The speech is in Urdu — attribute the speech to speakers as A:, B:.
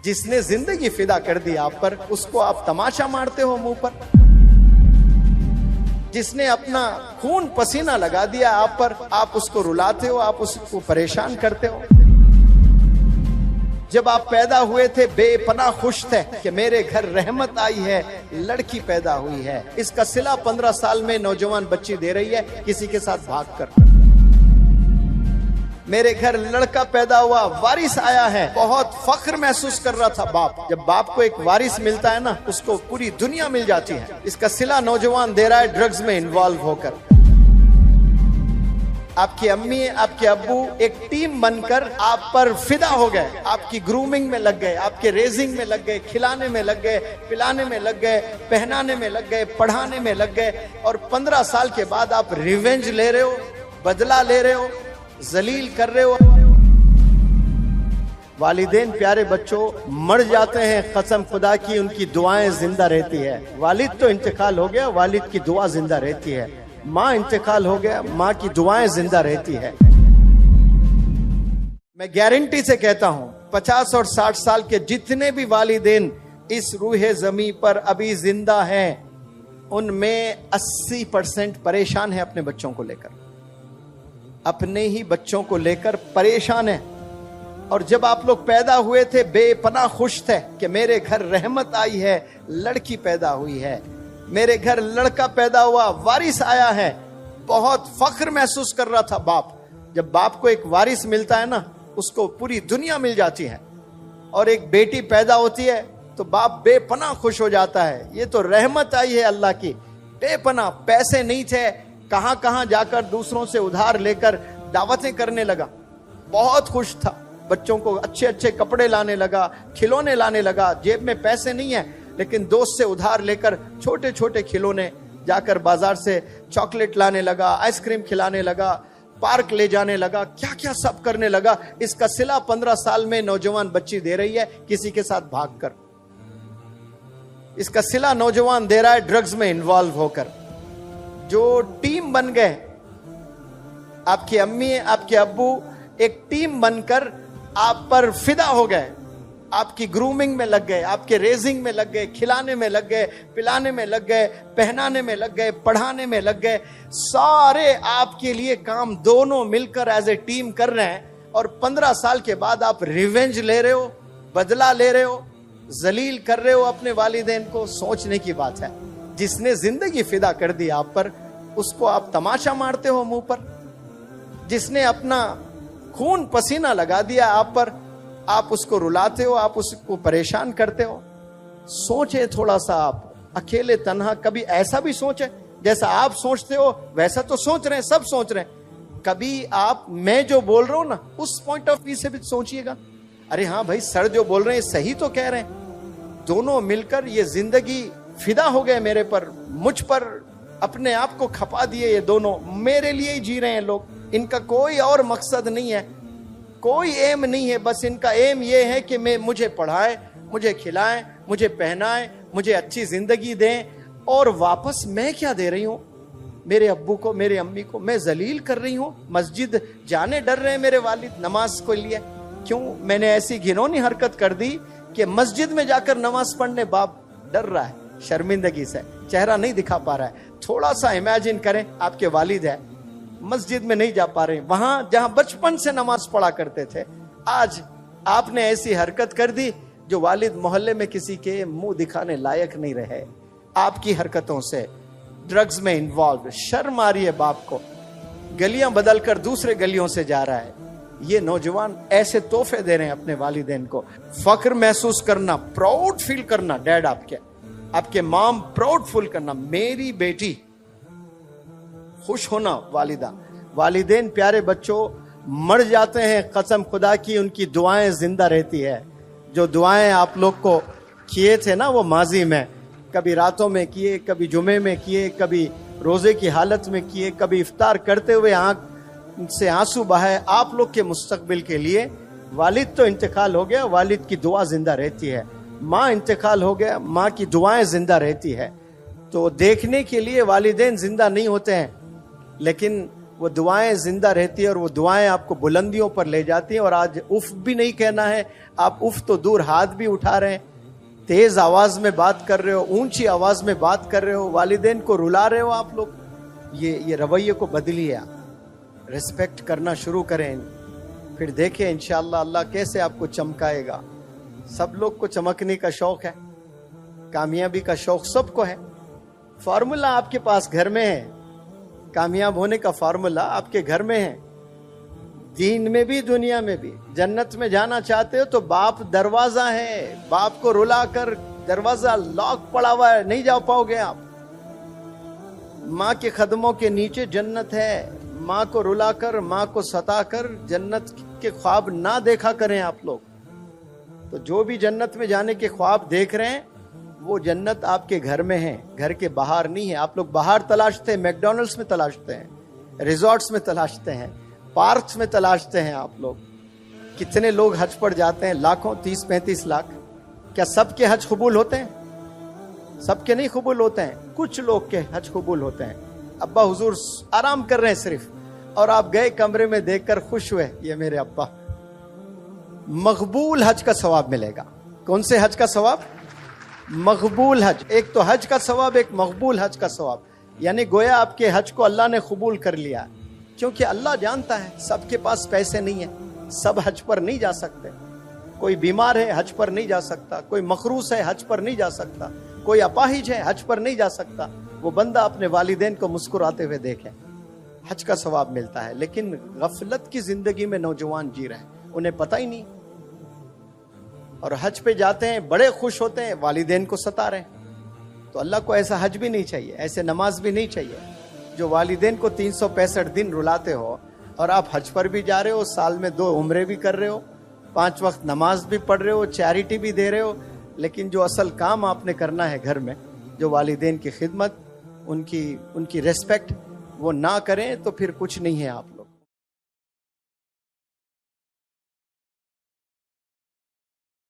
A: جس نے زندگی فدا کر دی آپ پر، اس کو آپ تماشا مارتے ہو منہ پر؟ جس نے اپنا خون پسینہ لگا دیا آپ پر، آپ اس کو رلاتے ہو، آپ اس کو پریشان کرتے ہو؟ جب آپ پیدا ہوئے تھے بے پناہ خوش تھے کہ میرے گھر رحمت آئی ہے، لڑکی پیدا ہوئی ہے، اس کا صلہ 15 سال میں نوجوان بچی دے رہی ہے کسی کے ساتھ بھاگ کر۔ میرے گھر لڑکا پیدا ہوا، وارث آیا ہے، بہت فخر محسوس کر رہا تھا باپ۔ جب باپ کو ایک وارث ملتا ہے نا، اس کو پوری دنیا مل جاتی ہے۔ اس کا صلہ نوجوان دے رہا ہے ڈرگز میں انوالو ہو کر۔ آپ کی امی، آپ کے ابو ایک ٹیم بن کر آپ پر فدا ہو گئے، آپ کی گرومنگ میں لگ گئے، آپ کے ریزنگ میں لگ گئے، کھلانے میں لگ گئے، پلانے میں لگ گئے، پہنانے میں لگ گئے، پڑھانے میں لگ گئے، اور 15 سال کے بعد آپ ریونج لے رہے ہو، بدلہ لے رہے ہو، ذلیل کر رہے ہو۔ والدین پیارے بچوں مر جاتے ہیں، قسم خدا کی ان کی دعائیں زندہ رہتی ہے۔ والد تو انتقال ہو گیا، والد کی دعا زندہ رہتی ہے۔ ماں انتقال ہو گیا، ماں کی دعائیں زندہ رہتی ہے۔ میں گارنٹی سے کہتا ہوں 50 اور 60 سال کے جتنے بھی والدین اس روح زمین پر ابھی زندہ ہیں، ان میں 80% پریشان ہیں اپنے بچوں کو لے کر، اپنے ہی بچوں کو لے کر پریشان ہیں۔ اور جب آپ لوگ پیدا ہوئے تھے بے پناہ خوش تھے کہ میرے گھر رحمت آئی ہے، لڑکی پیدا ہوئی ہے، میرے گھر لڑکا پیدا ہوا، وارث آیا ہے، بہت فخر محسوس کر رہا تھا باپ۔ جب باپ کو ایک وارث ملتا ہے نا، اس کو پوری دنیا مل جاتی ہے۔ اور ایک بیٹی پیدا ہوتی ہے تو باپ بے پناہ خوش ہو جاتا ہے، یہ تو رحمت آئی ہے اللہ کی۔ بے پناہ، پیسے نہیں تھے، کہاں کہاں جا کر دوسروں سے ادھار لے کر دعوتیں کرنے لگا، بہت خوش تھا، بچوں کو اچھے اچھے کپڑے لانے لگا، کھلونے لانے لگا، جیب میں پیسے نہیں ہیں لیکن دوست سے ادھار لے کر چھوٹے چھوٹے کھلونے، جا کر بازار سے چاکلیٹ لانے لگا، آئس کریم کھلانے لگا، پارک لے جانے لگا، کیا کیا سب کرنے لگا۔ اس کا صلہ 15 سال میں نوجوان بچی دے رہی ہے کسی کے ساتھ بھاگ کر۔ اس کا صلہ نوجوان دے رہا ہے ڈرگز میں انوالو ہو کر۔ جو ٹیم بن گئے، آپ کی امی، آپ کے ابو ایک ٹیم بن کر آپ پر فدا ہو گئے، آپ کی گرومنگ میں لگ گئے، آپ کے ریزنگ میں لگ گئے، کھلانے میں لگ گئے، پلانے میں لگ گئے، پہنانے میں لگ گئے، پڑھانے میں لگ گئے، سارے آپ کے لیے کام دونوں مل کر ایز اے ٹیم کر رہے ہیں۔ اور 15 سال کے بعد آپ ریونج لے رہے ہو، بدلہ لے رہے ہو، ذلیل کر رہے ہو اپنے والدین کو۔ سوچنے کی بات ہے، جس نے زندگی فدا کر دی آپ پر، اس کو آپ تماشا مارتے ہو منہ پر؟ جس نے اپنا خون پسینہ لگا دیا آپ پر، آپ اس کو رلاتے ہو، آپ اس کو پریشان کرتے ہو؟ سوچے تھوڑا سا، آپ اکیلے تنہا کبھی ایسا بھی سوچے؟ جیسا آپ سوچتے ہو ویسا تو سوچ رہے ہیں، سب سوچ رہے ہیں۔ کبھی آپ میں جو بول رہا ہوں نا، اس پوائنٹ آف ویو سے بھی سوچئے گا، ارے ہاں بھائی سر جو بول رہے ہیں صحیح تو کہہ رہے ہیں۔ دونوں مل کر یہ زندگی فدا ہو گئے میرے پر، مجھ پر اپنے آپ کو کھپا دیے، یہ دونوں میرے لیے ہی جی رہے ہیں لوگ۔ ان کا کوئی اور مقصد نہیں ہے، کوئی ایم نہیں ہے، بس ان کا ایم یہ ہے کہ مجھے پڑھائیں، مجھے کھلائیں، مجھے پہنائیں، مجھے اچھی زندگی دیں، اور واپس میں کیا دے رہی ہوں؟ میرے ابو کو، میرے امی کو میں ذلیل کر رہی ہوں۔ مسجد جانے ڈر رہے ہیں میرے والد نماز کو لیے، کیوں؟ میں نے ایسی گھنونی حرکت کر دی کہ مسجد میں جا کر نماز پڑھنے باپ ڈر رہا ہے، شرمندگی سے چہرہ نہیں دکھا پا رہا ہے۔ تھوڑا سا امیجن کریں، آپ کے والد ہیں، مسجد میں نہیں جا پا رہے، وہاں جہاں بچپن سے نماز پڑھا کرتے تھے، آج آپ نے ایسی حرکت کر دی جو والد محلے میں کسی کے منہ دکھانے لائق نہیں رہے۔ آپ کی حرکتوں سے ڈرگز میں انوالو، شرم آ رہی ہے باپ کو، گلیاں بدل کر دوسرے گلیوں سے جا رہا ہے۔ یہ نوجوان ایسے تحفے دے رہے ہیں اپنے والدین کو۔ فخر محسوس کرنا، پراؤڈ فیل کرنا، ڈیڈ آپ کے مام پراؤڈ فیل کرنا، میری بیٹی، خوش ہونا والدہ۔ والدین پیارے بچوں مر جاتے ہیں، قسم خدا کی ان کی دعائیں زندہ رہتی ہے۔ جو دعائیں آپ لوگ کو کیے تھے نا وہ ماضی میں، کبھی راتوں میں کیے، کبھی جمعے میں کیے، کبھی روزے کی حالت میں کیے، کبھی افطار کرتے ہوئے آنکھ سے آنسو بہائے آپ لوگ کے مستقبل کے لیے۔ والد تو انتقال ہو گیا، والد کی دعا زندہ رہتی ہے۔ ماں انتقال ہو گیا، ماں کی دعائیں زندہ رہتی ہے۔ تو دیکھنے کے لیے والدین زندہ نہیں ہوتے ہیں، لیکن وہ دعائیں زندہ رہتی ہیں اور وہ دعائیں آپ کو بلندیوں پر لے جاتی ہیں. اور آج اف بھی نہیں کہنا ہے, آپ اف تو دور ہاتھ بھی اٹھا رہے ہیں, تیز آواز میں بات کر رہے ہو, اونچی آواز میں بات کر رہے ہو, والدین کو رلا رہے ہو آپ لوگ. یہ رویے کو بدلیے, آپ ریسپیکٹ کرنا شروع کریں, پھر دیکھیں انشاءاللہ اللہ کیسے آپ کو چمکائے گا. سب لوگ کو چمکنے کا شوق ہے, کامیابی کا شوق سب کو ہے. فارمولا آپ کے پاس گھر میں ہے, کامیاب ہونے کا فارمولا آپ کے گھر میں ہے, دین میں بھی دنیا میں بھی. جنت میں جانا چاہتے ہو تو باپ دروازہ ہے, باپ کو رلا کر دروازہ لاک پڑا ہوا ہے, نہیں جا پاؤ گے آپ. ماں کے قدموں کے نیچے جنت ہے, ماں کو رلا کر, ماں کو ستا کر جنت کے خواب نہ دیکھا کریں آپ لوگ. تو جو بھی جنت میں جانے کے خواب دیکھ رہے ہیں وہ جنت آپ کے گھر میں ہے, گھر کے باہر نہیں ہے. آپ لوگ باہر تلاشتے ہیں, میکڈونلڈس میں تلاشتے ہیں, ریزورٹس میں تلاشتے ہیں, پارکس میں تلاشتے ہیں آپ لوگ. کتنے لوگ حج پر جاتے ہیں, لاکھوں, 30-35 لاکھ. کیا سب کے حج قبول ہوتے ہیں؟ سب کے نہیں قبول ہوتے ہیں, کچھ لوگ کے حج قبول ہوتے ہیں. ابا حضور آرام کر رہے ہیں صرف, اور آپ گئے کمرے میں دیکھ کر خوش ہوئے, یہ میرے ابا. مقبول حج کا ثواب ملے گا. کون سے حج کا ثواب؟ مقبول حج. ایک تو حج کا ثواب, ایک مقبول حج کا ثواب. یعنی گویا آپ کے حج کو اللہ نے قبول کر لیا, کیونکہ اللہ جانتا ہے سب کے پاس پیسے نہیں ہیں, سب حج پر نہیں جا سکتے. کوئی بیمار ہے حج پر نہیں جا سکتا, کوئی مخروص ہے حج پر نہیں جا سکتا, کوئی اپاہج ہے حج پر نہیں جا سکتا. وہ بندہ اپنے والدین کو مسکراتے ہوئے دیکھے, حج کا ثواب ملتا ہے. لیکن غفلت کی زندگی میں نوجوان جی رہے ہیں, انہیں پتہ ہی نہیں, اور حج پہ جاتے ہیں بڑے خوش ہوتے ہیں, والدین کو ستا رہے ہیں. تو اللہ کو ایسا حج بھی نہیں چاہیے, ایسے نماز بھی نہیں چاہیے جو والدین کو 365 دن رلاتے ہو. اور آپ حج پر بھی جا رہے ہو, سال میں 2 عمرے بھی کر رہے ہو, 5 وقت نماز بھی پڑھ رہے ہو, چیریٹی بھی دے رہے ہو, لیکن جو اصل کام آپ نے کرنا ہے گھر میں, جو والدین کی خدمت, ان کی ریسپیکٹ, وہ نہ کریں تو پھر کچھ نہیں ہے آپ لوگ.